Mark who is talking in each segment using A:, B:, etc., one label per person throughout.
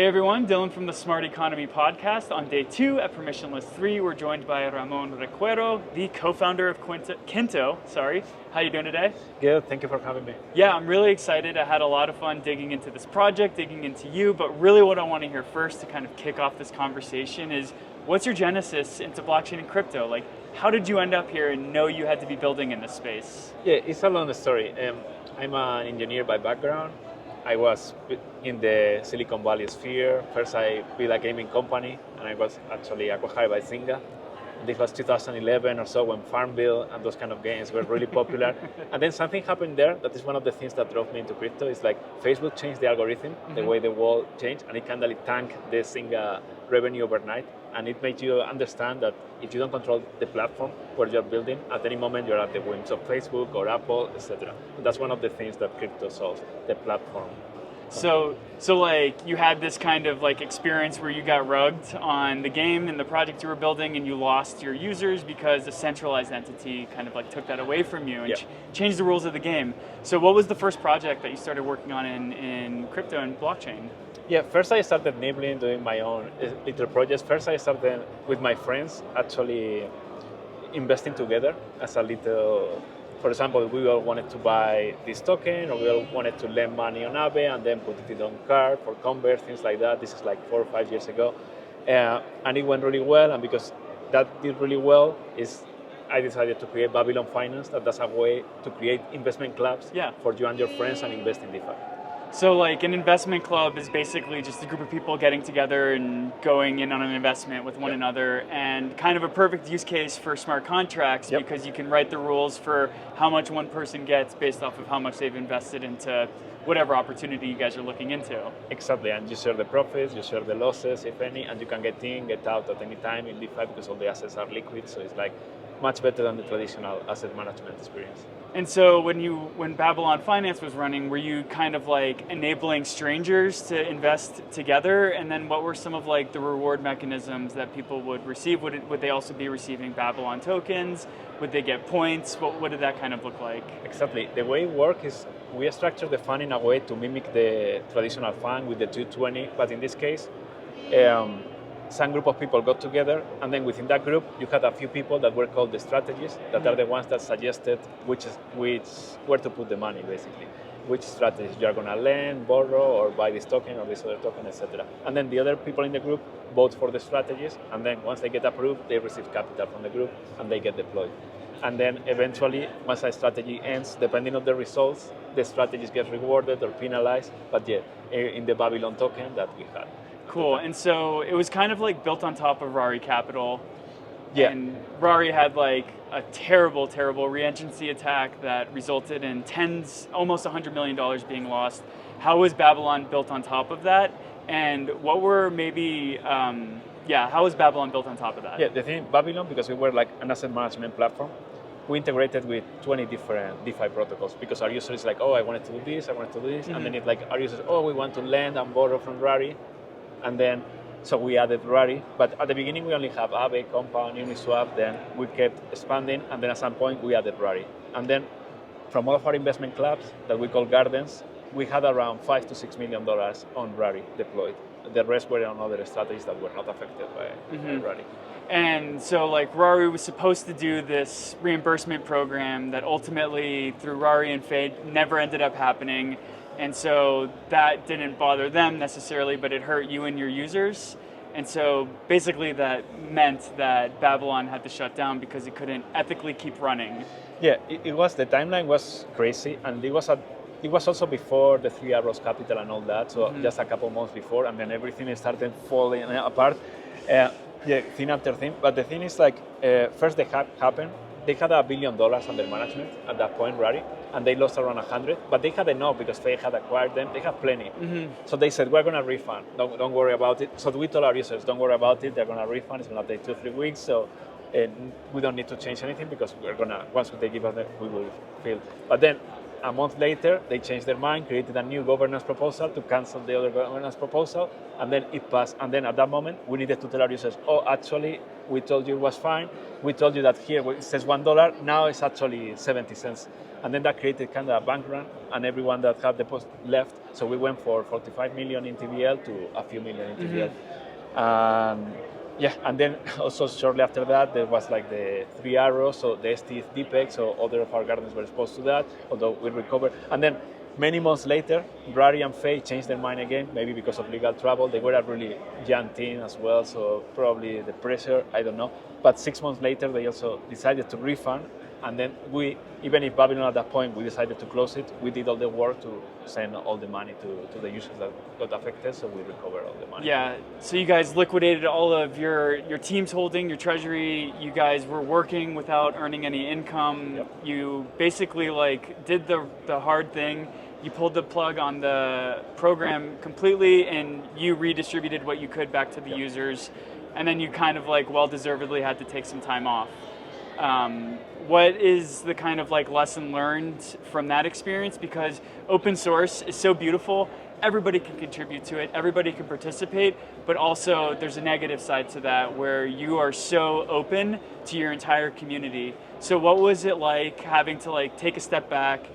A: Hey everyone, Dylan from the Smart Economy podcast. On day 2 at Permissionless III, we're joined by Ramon Recuero, the co-founder of Kinto. How you doing today?
B: Good, thank you for having me.
A: Yeah, I'm really excited. I had a lot of fun digging into this project, digging into you, but really what I want to hear first to kind of kick off this conversation is, what's your genesis into blockchain and crypto? Like, how did you end up here and know you had to be building in this space?
B: Yeah, it's a long story. I'm an engineer by background. I was in the Silicon Valley sphere. First, I built a gaming company, and I was actually acquired by Zynga. This was 2011 or so when Farmville and those kind of games were really popular. And then something happened there that is one of the things that drove me into crypto. It's like Facebook changed the algorithm, the way the world changed, and it kind of tanked the Zynga revenue overnight. And it made you understand that if you don't control the platform where you're building, at any moment you're at the whims of Facebook or Apple, etc. That's one of the things that crypto solves, the platform.
A: So like you had this kind of like experience where you got rugged on the game and the project you were building, and you lost your users because a centralized entity kind of like took that away from you and changed the rules of the game. So what was the first project that you started working on in crypto and blockchain?
B: Yeah, first I started nibbling, doing my own little projects. First I started with my friends, actually investing together as a little. For example, we all wanted to buy this token, or we all wanted to lend money on Aave and then put it on card for Converse, things like that. This is like 4 or 5 years ago. And it went really well, and because that did really well, I decided to create Babylon Finance. That's a way to create investment clubs for you and your friends and invest in DeFi.
A: So like an investment club is basically just a group of people getting together and going in on an investment with one another, and kind of a perfect use case for smart contracts because you can write the rules for how much one person gets based off of how much they've invested into whatever opportunity you guys are looking into.
B: Exactly, and you share the profits, you share the losses, if any, and you can get in, get out at any time in DeFi because all the assets are liquid, so it's like much better than the traditional asset management experience.
A: And so when Babylon Finance was running, were you kind of like enabling strangers to invest together? And then what were some of like the reward mechanisms that people would receive? Would they also be receiving Babylon tokens? Would they get points? What did that kind of look like?
B: Exactly. The way it works is we structure the fund in a way to mimic the traditional fund with the 220, but in this case, some group of people got together, and then within that group, you had a few people that were called the strategists, that are the ones that suggested where to put the money, basically. Which strategies you are going to lend, borrow, or buy this token or this other token, etc. And then the other people in the group vote for the strategies, and then once they get approved, they receive capital from the group, and they get deployed. And then eventually, once a strategy ends, depending on the results, the strategies get rewarded or penalized, but in the Babylon token that we had.
A: Cool, and so it was kind of like built on top of Rari Capital.
B: Yeah.
A: And Rari had like a terrible re-entrancy attack that resulted in almost $100 million being lost. How was Babylon built on top of that? And what were maybe, how was Babylon built on top of that?
B: Yeah, the thing, Babylon, because we were like an asset management platform, we integrated with 20 different DeFi protocols because our users like, I wanted to do this, and then it's like our users, we want to lend and borrow from Rari. And then, so we added Rari, but at the beginning we only have Aave, Compound, Uniswap, then we kept expanding, and then at some point we added Rari. And then from all of our investment clubs that we call Gardens, we had around $5 to $6 million on Rari deployed. The rest were on other strategies that were not affected by Rari.
A: And so like Rari was supposed to do this reimbursement program that ultimately through Rari and Fade never ended up happening. And so that didn't bother them necessarily, but it hurt you and your users. And so basically that meant that Babylon had to shut down because it couldn't ethically keep running.
B: Yeah, the timeline was crazy, and it was also before the 3 Arrows Capital and all that, so just a couple months before, and then everything started falling apart, thing after thing. But the thing is like, first the hack happened. They had $1 billion under management at that point, Rari, and they lost around 100, but they had enough because Faye had acquired them. They had plenty. So they said, we're going to refund. Don't worry about it. So we told our users, don't worry about it. They're going to refund. It's going to take 2 or 3 weeks. So we don't need to change anything because once they give us we will fill. But then a month later, they changed their mind, created a new governance proposal to cancel the other governance proposal, and then it passed. And then at that moment, we needed to tell our users, oh, actually, we told you it was fine. We told you that here it says $1, now it's actually 70 cents. And then that created kind of a bank run, and everyone that had the post left. So we went for 45 million in TVL to a few million in TVL. Yeah, and then also shortly after that, there was like the 3 arrows, so the ST DPEG, so other of our gardens were exposed to that, although we recovered. And then many months later, Rari and Faye changed their mind again, maybe because of legal trouble. They were a really young team as well, so probably the pressure, I don't know. But 6 months later, they also decided to refund. And then we, even if Babylon at that point, we decided to close it, we did all the work to send all the money to the users that got affected, so we recovered all the money.
A: Yeah, so you guys liquidated all of your team's holding, your treasury, you guys were working without earning any income.
B: Yep.
A: You basically like did the hard thing. You pulled the plug on the program completely and you redistributed what you could back to the users. And then you kind of like well-deservedly had to take some time off. What is the kind of like lesson learned from that experience? Because open source is so beautiful, everybody can contribute to it, everybody can participate, but also there's a negative side to that where you are so open to your entire community. So what was it like having to like take a step back,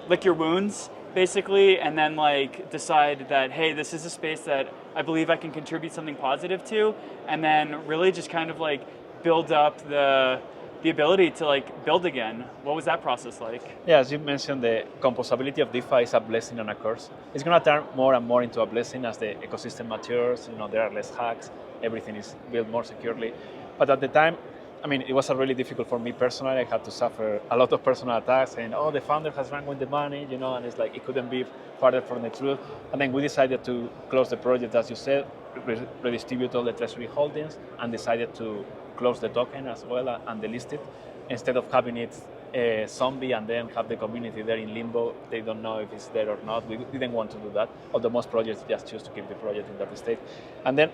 A: lick your wounds basically, and then like decide that, hey, this is a space that I believe I can contribute something positive to, and then really just kind of like build up the ability to like build again. What was that process like?
B: Yeah, as you mentioned, the composability of DeFi is a blessing and a curse. It's going to turn more and more into a blessing as the ecosystem matures. You know, there are less hacks, everything is built more securely. But at the time, I mean, it was really difficult for me personally. I had to suffer a lot of personal attacks saying, oh, the founder has run with the money, you know, and it's like, it couldn't be farther from the truth. And then we decided to close the project, as you said, redistribute all the treasury holdings, and decided to close the token as well and delist it, instead of having it zombie and then have the community there in limbo. They don't know if it's there or not. We didn't want to do that, although most projects just choose to keep the project in that state. And then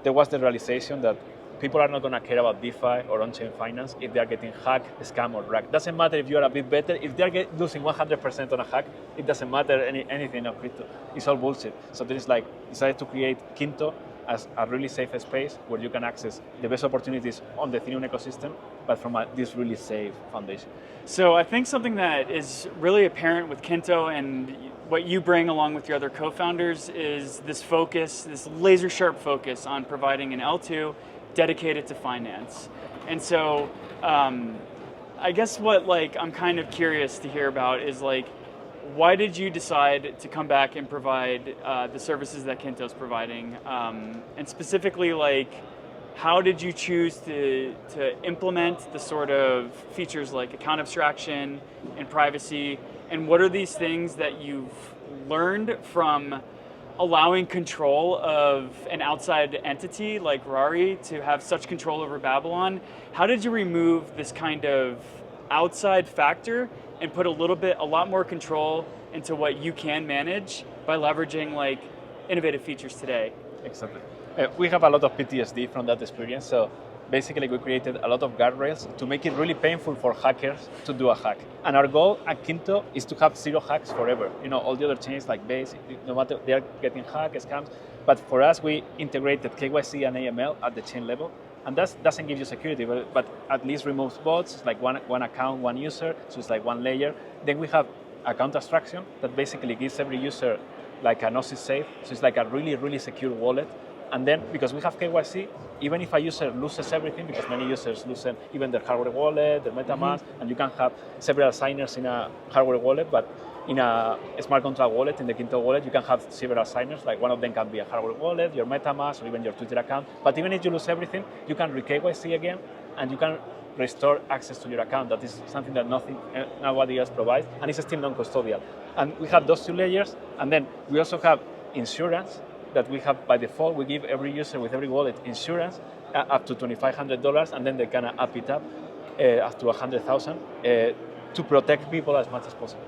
B: there was the realization that people are not going to care about DeFi or on-chain finance if they are getting hacked, scam, or racked. Doesn't matter if you are a bit better. If they are losing 100% on a hack, it doesn't matter anything of crypto. It's all bullshit. So there is like, decided to create Kinto as a really safe space where you can access the best opportunities on the Ethereum ecosystem, but from this really safe foundation.
A: So I think something that is really apparent with Kinto and what you bring along with your other co-founders is this focus, this laser sharp focus on providing an L2 dedicated to finance. And so I guess what like I'm kind of curious to hear about is like, why did you decide to come back and provide the services that Kinto's providing? And specifically, like, how did you choose to implement the sort of features like account abstraction and privacy? And what are these things that you've learned from allowing control of an outside entity like Rari to have such control over Babylon? How did you remove this kind of outside factor and put a lot more control into what you can manage by leveraging like innovative features today?
B: Exactly. We have a lot of PTSD from that experience. So basically we created a lot of guardrails to make it really painful for hackers to do a hack. And our goal at Kinto is to have 0 hacks forever. You know, all the other chains like Base, no matter, they are getting hacked, scams. But for us, we integrated KYC and AML at the chain level. And that doesn't give you security, but at least removes bots. It's like one account, one user, so it's like one layer. Then we have account abstraction that basically gives every user like an OSI safe, so it's like a really, really secure wallet. And then, because we have KYC, even if a user loses everything, because many users lose even their hardware wallet, their MetaMask, and you can have several signers in a hardware wallet, but in a smart contract wallet, in the Kinto wallet, you can have several signers, like one of them can be a hardware wallet, your MetaMask, or even your Twitter account. But even if you lose everything, you can re-KYC again, and you can restore access to your account. That is something that nobody else provides, and it's still non-custodial. And we have those 2 layers, and then we also have insurance that we have by default. We give every user with every wallet insurance up to $2,500, and then they can up it up to $100,000 to protect people as much as possible.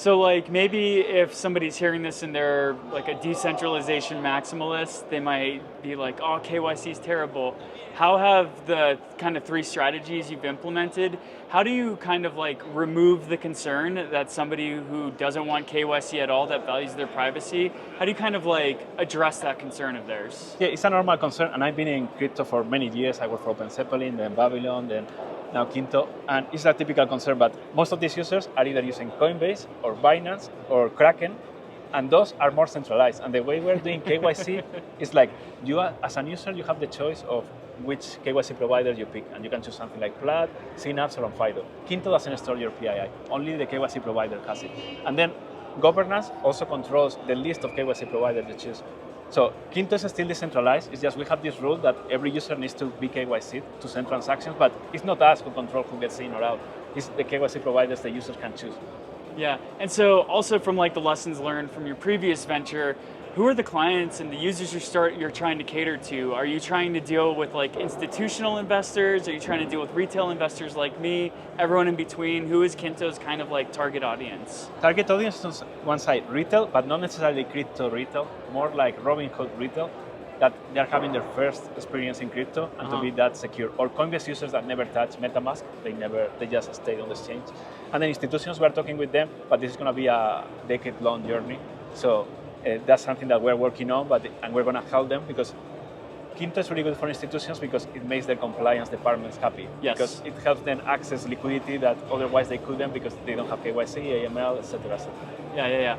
A: So like maybe if somebody's hearing this and they're like a decentralization maximalist, they might be like, oh, KYC is terrible. How have the kind of 3 strategies you've implemented, how do you kind of like remove the concern that somebody who doesn't want KYC at all, that values their privacy, how do you kind of like address that concern of theirs?
B: Yeah, it's a normal concern, and I've been in crypto for many years. I worked for Open Zeppelin, then Babylon, then now Kinto, and it's a typical concern, but most of these users are either using Coinbase or Binance or Kraken, and those are more centralized. And the way we're doing KYC is like, you as an user, you have the choice of which KYC provider you pick, and you can choose something like Plaid, Synapse, or Onfido. Kinto doesn't store your PII, only the KYC provider has it. And then governance also controls the list of KYC providers you choose. So Kinto is still decentralized. It's just we have this rule that every user needs to be KYC'd to send transactions, but it's not us who control who gets in or out. It's the KYC providers the users can choose.
A: Yeah, and so also from like the lessons learned from your previous venture, who are the clients and the users you're trying to cater to? Are you trying to deal with like institutional investors? Are you trying to deal with retail investors like me? Everyone in between? Who is Kinto's kind of like target audience?
B: Target audience on one side, retail, but not necessarily crypto retail, more like Robinhood retail, that they're having their first experience in crypto and to be that secure. Or Coinbase users that never touch MetaMask, they just stayed on the exchange. And then institutions, we're talking with them, but this is gonna be a decade-long journey. So that's something that we're working on, and we're going to help them, because Kinto is really good for institutions because it makes their compliance departments happy.
A: Yes.
B: Because it helps them access liquidity that otherwise they couldn't because they don't have KYC, AML, etc.
A: Yeah.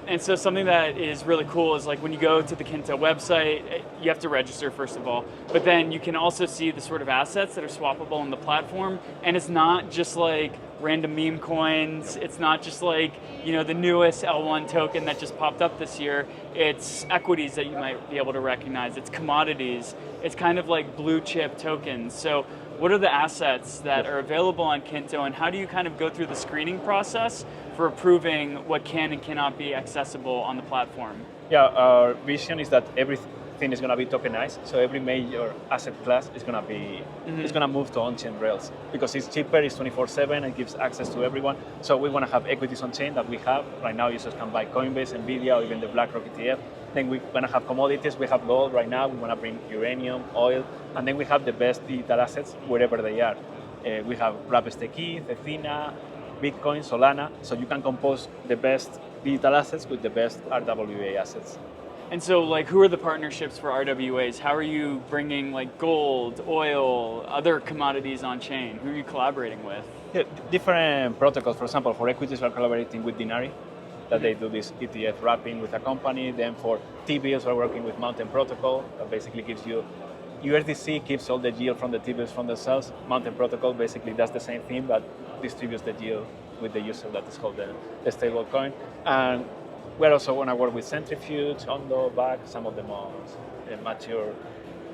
A: And so something that is really cool is like when you go to the Kinto website, you have to register first of all, but then you can also see the sort of assets that are swappable on the platform, and it's not just like random meme coins. It's not just like, the newest L1 token that just popped up this year. It's equities that you might be able to recognize. It's commodities. It's kind of like blue chip tokens. So what are the assets that are available on Kinto, and how do you kind of go through the screening process for approving what can and cannot be accessible on the platform? Yeah,
B: our vision is that everything is going to be tokenized, so every major asset class is going to be is going to move to on-chain rails because it's cheaper, it's 24/7, it gives access to everyone. So we want to have equities on-chain that we have right now. Users can buy Coinbase, Nvidia, or even the BlackRock ETF. Then we're going to have commodities. We have gold right now. We want to bring uranium, oil, and then we have the best digital assets wherever they are. We have Wrapped ETH, Athena, Bitcoin, Solana. So you can compose the best digital assets with the best RWA assets.
A: And so, like, who are the partnerships for RWAs? How are you bringing like gold, oil, other commodities on chain? Who are you collaborating with?
B: Yeah, different protocols. For example, for equities, we're collaborating with Dinari, that they do this ETF wrapping with a company. Then for T-bills, we're working with Mountain Protocol, that basically gives you USDC, keeps all the yield from the T-bills from themselves. Mountain Protocol basically does the same thing, but distributes the yield with the user that is called the stable coin. And we're also going to work with Centrifuge, Ondo, BAC, some of the most mature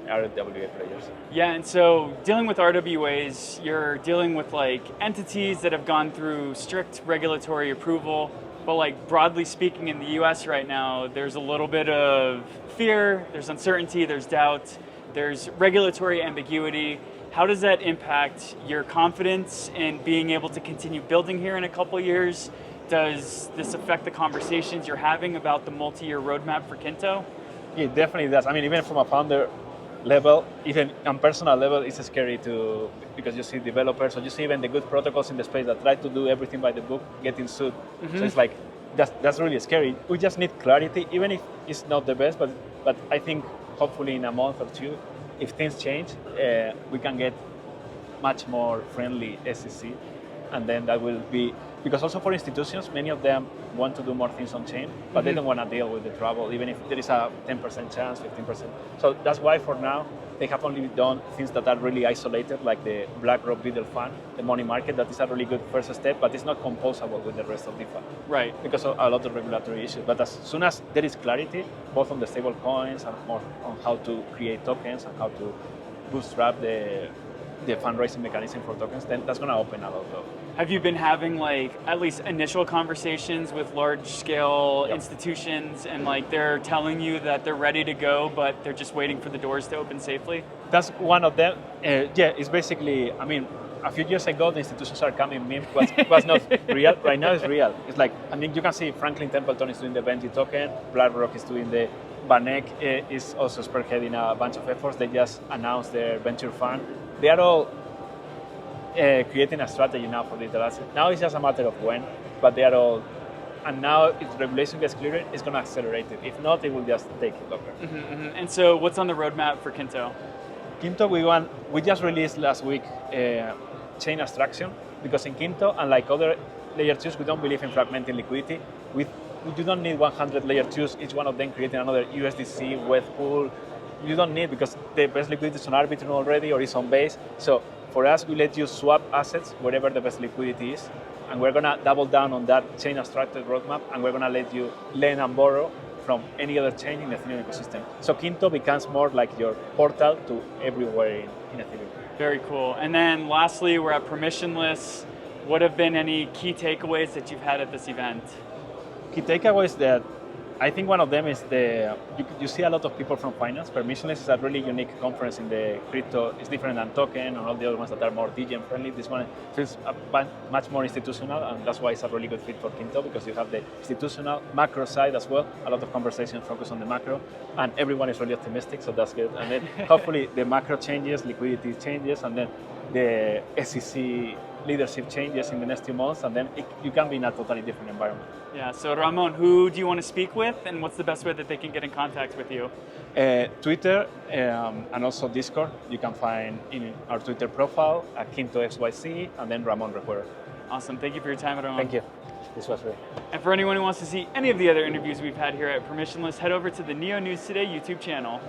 B: RWA players.
A: Yeah, and so dealing with RWAs, you're dealing with like entities that have gone through strict regulatory approval, but like broadly speaking in the US right now, there's a little bit of fear, there's uncertainty, there's doubt, there's regulatory ambiguity. How does that impact your confidence in being able to continue building here in a couple years? Does this affect the conversations you're having about the multi-year roadmap for Kinto?
B: It definitely does. I mean, even from a founder level, even on personal level, it's scary because you see developers, or you see even the good protocols in the space that try to do everything by the book getting sued. So it's like, that's really scary. We just need clarity, even if it's not the best, but I think hopefully in a month or two, if things change, we can get much more friendly SEC, and then that will be, because also for institutions, many of them want to do more things on chain, but they don't want to deal with the trouble, even if there is a 10% chance, 15%. So that's why for now, they have only done things that are really isolated, like the BlackRock Middle Fund, the money market. That is a really good first step, but it's not composable with the rest of DeFi.
A: Right.
B: Because of a lot of regulatory issues. But as soon as there is clarity, both on the stable coins and more on how to create tokens and how to bootstrap the fundraising mechanism for tokens, then that's going to open a lot of.
A: Have you been having like at least initial conversations with large scale institutions, and like they're telling you that they're ready to go, but they're just waiting for the doors to open safely?
B: That's one of them. Yeah, it's basically, I mean, a few years ago, the institutions are coming meme was not real. Right now, it's real. It's like, I mean, you can see Franklin Templeton is doing the Benji token, BlackRock is doing the Vanek is also spearheading a bunch of efforts. They just announced their venture fund. They are all creating a strategy now for digital assets. Now it's just a matter of when, but they are all. And now, if regulation gets clearer, it's going to accelerate it. If not, it will just take longer.
A: And so, what's on the roadmap for Kinto?
B: Kinto, we just released last week chain abstraction, because in Kinto, unlike other layer 2s, we don't believe in fragmenting liquidity. You don't need 100 layer 2s, each one of them creating another USDC web pool. You don't need, because the best liquidity is on Arbitrum already or is on Base. So for us, we let you swap assets wherever the best liquidity is, and we're going to double down on that chain abstracted roadmap, and we're going to let you lend and borrow from any other chain in the Ethereum ecosystem. So Kinto becomes more like your portal to everywhere in Ethereum.
A: Very cool. And then lastly, we're at Permissionless. What have been any key takeaways that you've had at this event?
B: Key takeaways that I think one of them is you see a lot of people from finance. Permissionless is a really unique conference in the crypto. It's different than Token and all the other ones that are more DGen friendly. This one feels much more institutional, and that's why it's a really good fit for Kinto, because you have the institutional macro side as well. A lot of conversations focus on the macro, and everyone is really optimistic, so that's good. And then hopefully the macro changes, liquidity changes, and then the SEC leadership changes in the next few months, and then you can be in a totally different environment.
A: Yeah, so Ramon, who do you want to speak with, and what's the best way that they can get in contact with you?
B: Twitter and also Discord. You can find in our Twitter profile at KintoXYC, and then Ramon Recuero.
A: Awesome, thank you for your time, Ramon.
B: Thank you. This was great.
A: And for anyone who wants to see any of the other interviews we've had here at Permissionless, head over to the Neo News Today YouTube channel.